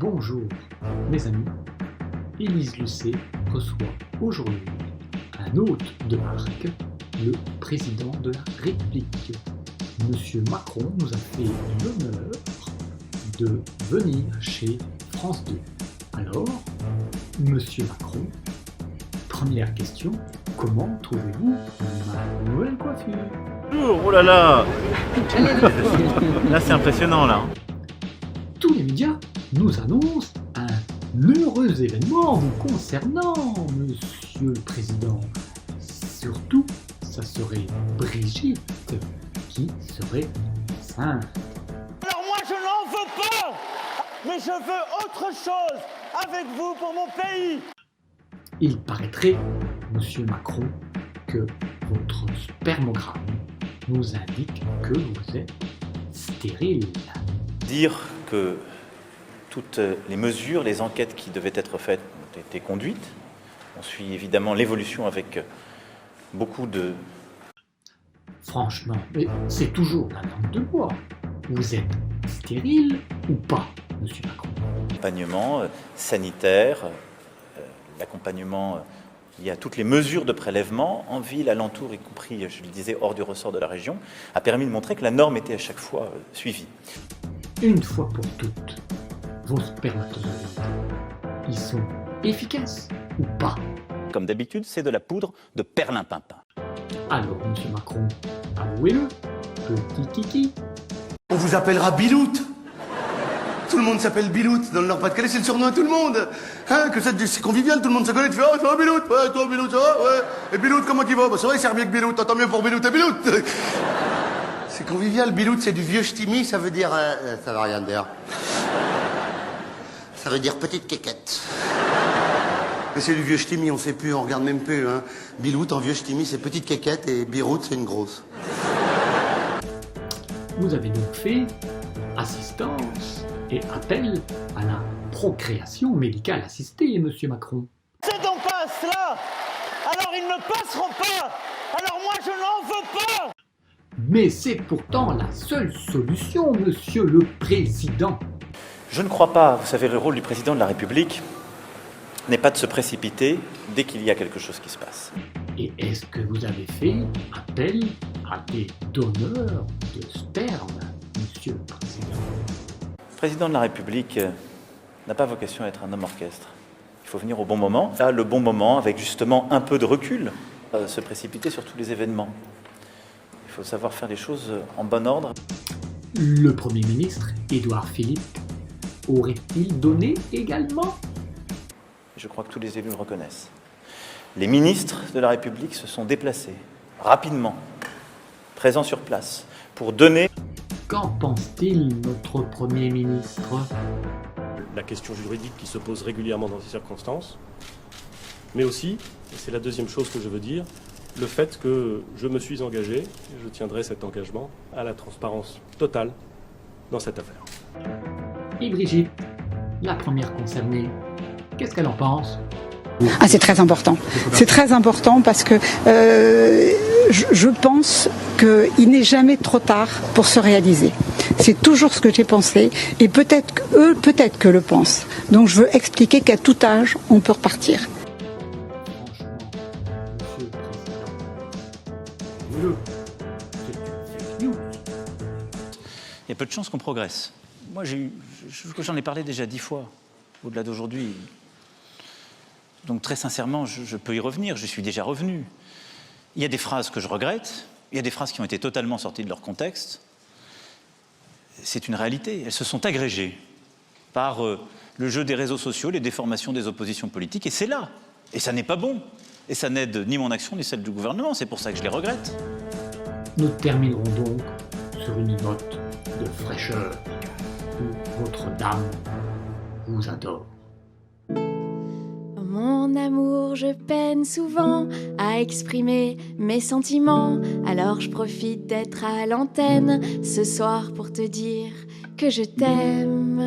Bonjour mes amis, Élise Lucet reçoit aujourd'hui un hôte de marque, le président de la République. Monsieur Macron nous a fait l'honneur de venir chez France 2. Alors, Monsieur Macron, première question, comment trouvez-vous ma nouvelle coiffure? Oh là là. Là c'est impressionnant là. Tous les médias nous annoncent un heureux événement vous concernant, Monsieur le Président. Surtout, ça serait Brigitte qui serait sainte. Alors moi je n'en veux pas, mais je veux autre chose avec vous pour mon pays. Il paraîtrait, Monsieur Macron, que votre spermogramme nous indique que vous êtes stérile. Dire que toutes les mesures, les enquêtes qui devaient être faites ont été conduites. On suit évidemment l'évolution avec beaucoup de... Franchement, mais c'est toujours la langue de bois. Vous êtes stérile ou pas, Monsieur Macron? accompagnement sanitaire, l'accompagnement lié à toutes les mesures de prélèvement en ville, alentour, y compris, je le disais, hors du ressort de la région, a permis de montrer que la norme était à chaque fois suivie. Une fois pour toutes, vos spermatozoïdes, ils sont efficaces ou pas? Comme d'habitude, c'est de la poudre de perlimpinpin. Alors, Monsieur Macron, avouez-le, petit kiki. On vous appellera Bilout. Tout le monde s'appelle Bilout. Dans le Nord-Pas-de-Calais, c'est le surnom à tout le monde. Hein, que c'est convivial, tout le monde se connaît. Tu fais, oh, ça va Bilout? Ouais, toi Bilout, ça va? Ouais. Et Bilout, comment il va? Bah, c'est vrai, il sert mieux que Bilout. Tant mieux pour Bilout et Bilout. C'est convivial. Bilout, c'est du vieux ch'timi, ça veut dire... ça veut rien dire. Ça veut dire petite quéquette. Mais c'est du vieux ch'timi, on sait plus, on regarde même plus. Hein. Bilout, en vieux ch'timi, c'est petite quéquette et Birout, c'est une grosse. Vous avez donc fait assistance et appel à la procréation médicale assistée, Monsieur Macron. C'est donc pas cela. Alors ils ne passeront pas. Alors moi je n'en veux pas. Mais c'est pourtant la seule solution, Monsieur le Président. Je ne crois pas, vous savez, le rôle du président de la République n'est pas de se précipiter dès qu'il y a quelque chose qui se passe. Et est-ce que vous avez fait appel à des donneurs de sperme, Monsieur le Président? Le président de la République n'a pas vocation à être un homme orchestre. Il faut venir au bon moment. Là, le bon moment, avec justement un peu de recul, se précipiter sur tous les événements. Il faut savoir faire les choses en bon ordre. Le Premier ministre, Édouard Philippe, aurait-il donné également? Je crois que tous les élus le reconnaissent. Les ministres de la République se sont déplacés rapidement, présents sur place, pour donner... Qu'en pense-t-il, notre Premier ministre? La question juridique qui se pose régulièrement dans ces circonstances, mais aussi, et c'est la deuxième chose que je veux dire, le fait que je me suis engagé, et je tiendrai cet engagement, à la transparence totale dans cette affaire. Et Brigitte, la première concernée, qu'est-ce qu'elle en pense? Ah, c'est très important. C'est très important parce que je pense qu'il n'est jamais trop tard pour se réaliser. C'est toujours ce que j'ai pensé et peut-être qu'eux, peut-être que le pensent. Donc je veux expliquer qu'à tout âge, on peut repartir. Franchement, Monsieur le Président, c'est une fake news. Il y a peu de chances qu'on progresse. Moi, j'en ai parlé déjà 10 fois, au-delà d'aujourd'hui. Donc très sincèrement, je peux y revenir, je suis déjà revenu. Il y a des phrases que je regrette, il y a des phrases qui ont été totalement sorties de leur contexte. C'est une réalité, elles se sont agrégées par le jeu des réseaux sociaux, les déformations des oppositions politiques, et c'est là. Et ça n'est pas bon. Et ça n'aide ni mon action ni celle du gouvernement, c'est pour ça que je les regrette. Nous terminerons donc sur une note de fraîcheur où votre dame vous adore. Mon amour, je peine souvent à exprimer mes sentiments. Alors je profite d'être à l'antenne ce soir pour te dire que je t'aime.